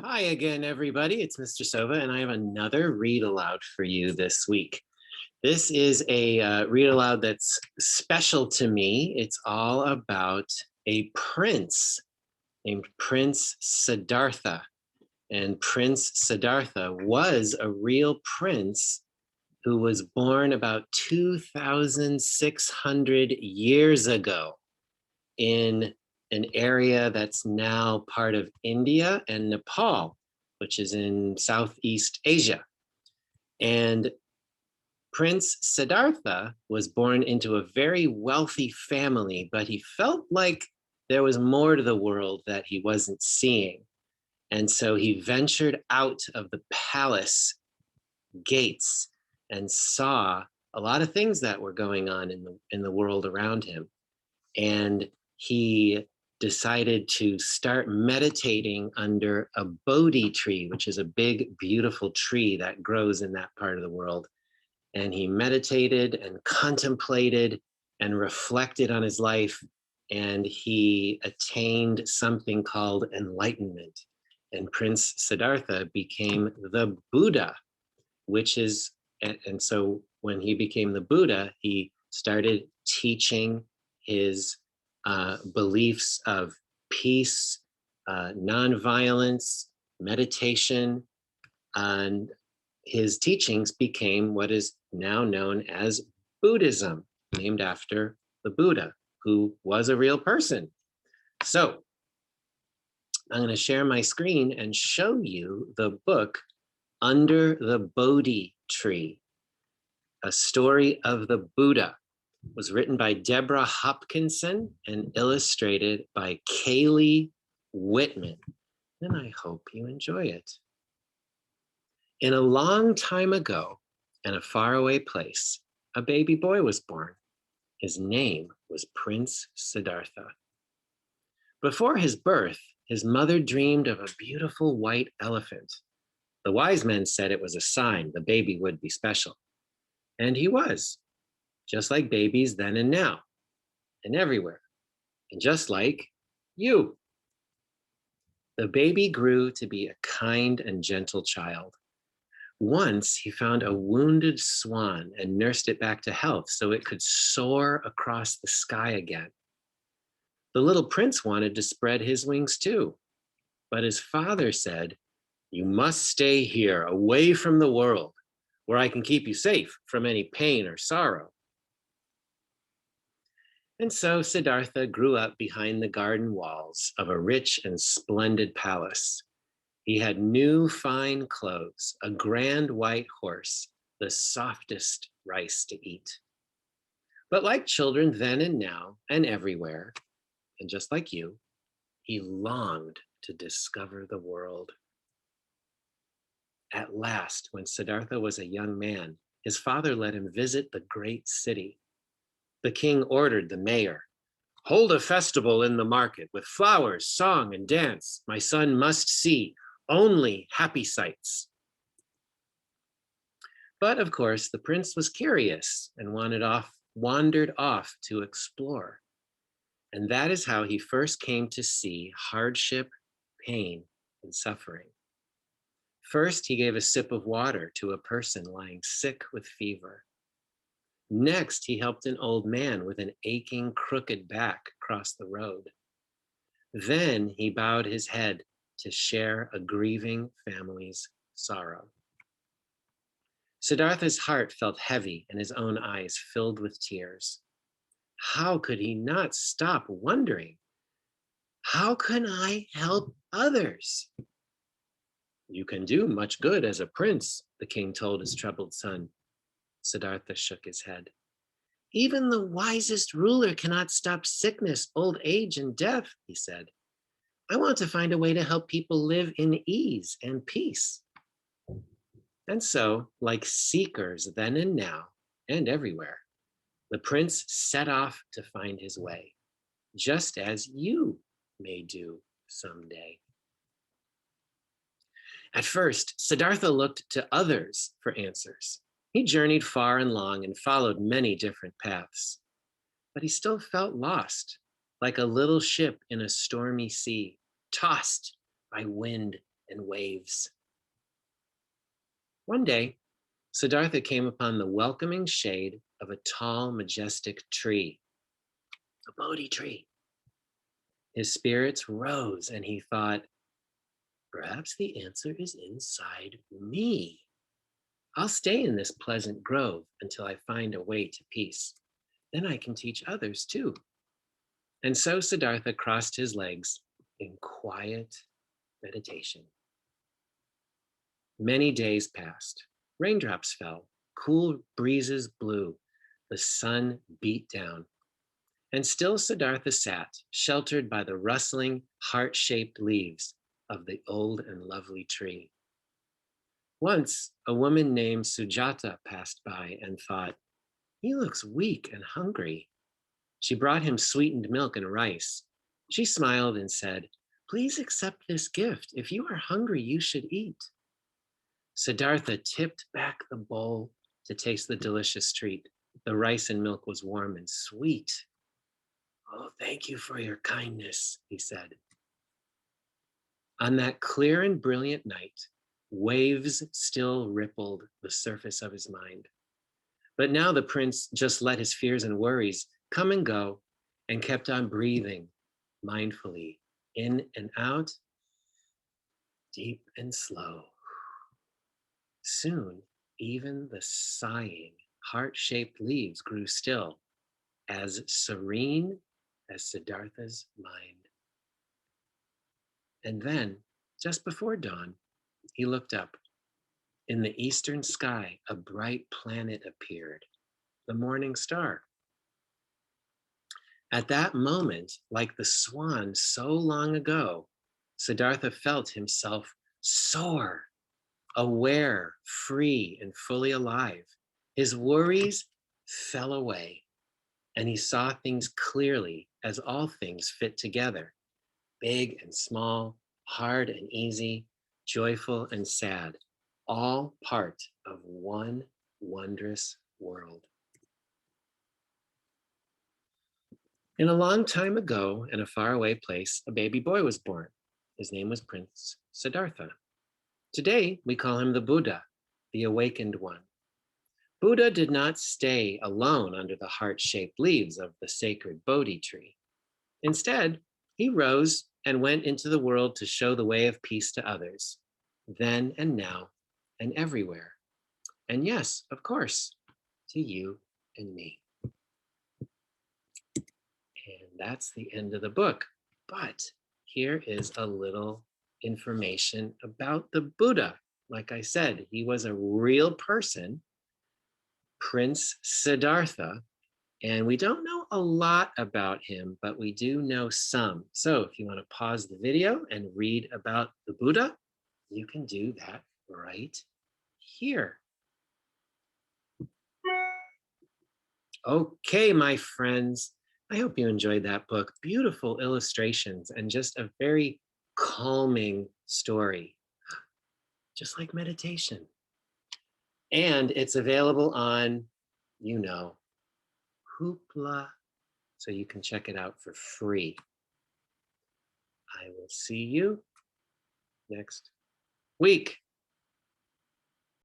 Hi again, everybody. It's Mr. Sova, and I have another read aloud for you this week. This is a read aloud that's special to me. It's all about a prince named Prince Siddhartha. And Prince Siddhartha was a real prince who was born about 2,600 years ago in an area that's now part of India and Nepal, which is in Southeast Asia. And Prince Siddhartha was born into a very wealthy family, but he felt like there was more to the world that he wasn't seeing. And so he ventured out of the palace gates and saw a lot of things that were going on in the world around him. And he decided to start meditating under a Bodhi tree, which is a big, beautiful tree that grows in that part of the world. And he meditated and contemplated and reflected on his life. And he attained something called enlightenment. And Prince Siddhartha became the Buddha, which is, and so when he became the Buddha, he started teaching his beliefs of peace, nonviolence, meditation, and his teachings became what is now known as Buddhism, named after the Buddha, who was a real person. So I'm going to share my screen and show you the book Under the Bodhi Tree, a story of the Buddha. Was written by Deborah Hopkinson and illustrated by Kailey Whitman. And I hope you enjoy it. In a long time ago, in a faraway place, a baby boy was born. His name was Prince Siddhartha. Before his birth, his mother dreamed of a beautiful white elephant. The wise men said it was a sign the baby would be special. And he was, just like babies then and now, and everywhere, and just like you. The baby grew to be a kind and gentle child. Once he found a wounded swan and nursed it back to health so it could soar across the sky again. The little prince wanted to spread his wings too, but his father said, "You must stay here, away from the world, where I can keep you safe from any pain or sorrow." And so Siddhartha grew up behind the garden walls of a rich and splendid palace. He had new fine clothes, a grand white horse, the softest rice to eat. But like children then and now and everywhere, and just like you, he longed to discover the world. At last, when Siddhartha was a young man, his father let him visit the great city. The king ordered the mayor, "Hold a festival in the market with flowers, song, and dance. My son must see only happy sights." But of course, the prince was curious and wandered off to explore. And that is how he first came to see hardship, pain, and suffering. First, he gave a sip of water to a person lying sick with fever. Next, he helped an old man with an aching, crooked back across the road. Then he bowed his head to share a grieving family's sorrow. Siddhartha's heart felt heavy and his own eyes filled with tears. How could he not stop wondering, how can I help others? "You can do much good as a prince," the king told his troubled son. Siddhartha shook his head. "Even the wisest ruler cannot stop sickness, old age, and death," he said. "I want to find a way to help people live in ease and peace." And so, like seekers then and now and everywhere, the prince set off to find his way, just as you may do someday. At first, Siddhartha looked to others for answers. He journeyed far and long and followed many different paths. But he still felt lost, like a little ship in a stormy sea, tossed by wind and waves. One day, Siddhartha came upon the welcoming shade of a tall, majestic tree, a Bodhi tree. His spirits rose and he thought, perhaps the answer is inside me. I'll stay in this pleasant grove until I find a way to peace. Then I can teach others too. And so Siddhartha crossed his legs in quiet meditation. Many days passed. Raindrops fell, cool breezes blew, the sun beat down. And still Siddhartha sat, sheltered by the rustling, heart-shaped leaves of the old and lovely tree. Once, a woman named Sujata passed by and thought, he looks weak and hungry. She brought him sweetened milk and rice. She smiled and said, please accept this gift. If you are hungry, you should eat. Siddhartha tipped back the bowl to taste the delicious treat. The rice and milk was warm and sweet. Oh, thank you for your kindness, he said. On that clear and brilliant night, waves still rippled the surface of his mind. But now the prince just let his fears and worries come and go and kept on breathing mindfully, in and out, deep and slow. Soon, even the sighing, heart-shaped leaves grew still, as serene as Siddhartha's mind. And then, just before dawn, he looked up. In the eastern sky, a bright planet appeared, the morning star. At that moment, like the swan so long ago, Siddhartha felt himself soar, aware, free, and fully alive. His worries fell away, and he saw things clearly as all things fit together, big and small, hard and easy, joyful and sad, all part of one wondrous world. In a long time ago, in a faraway place, a baby boy was born. His name was Prince Siddhartha. Today, we call him the Buddha, the awakened one. Buddha did not stay alone under the heart-shaped leaves of the sacred Bodhi tree. Instead, he rose and went into the world to show the way of peace to others, then and now and everywhere. And yes, of course, to you and me. And that's the end of the book. But here is a little information about the Buddha. Like I said, he was a real person, Prince Siddhartha, and we don't know a lot about him, but we do know some. So if you want to pause the video and read about the Buddha, you can do that right here. Okay, my friends, I hope you enjoyed that book. Beautiful illustrations and just a very calming story, just like meditation. And it's available on, you know, Hoopla, so you can check it out for free. I will see you next week.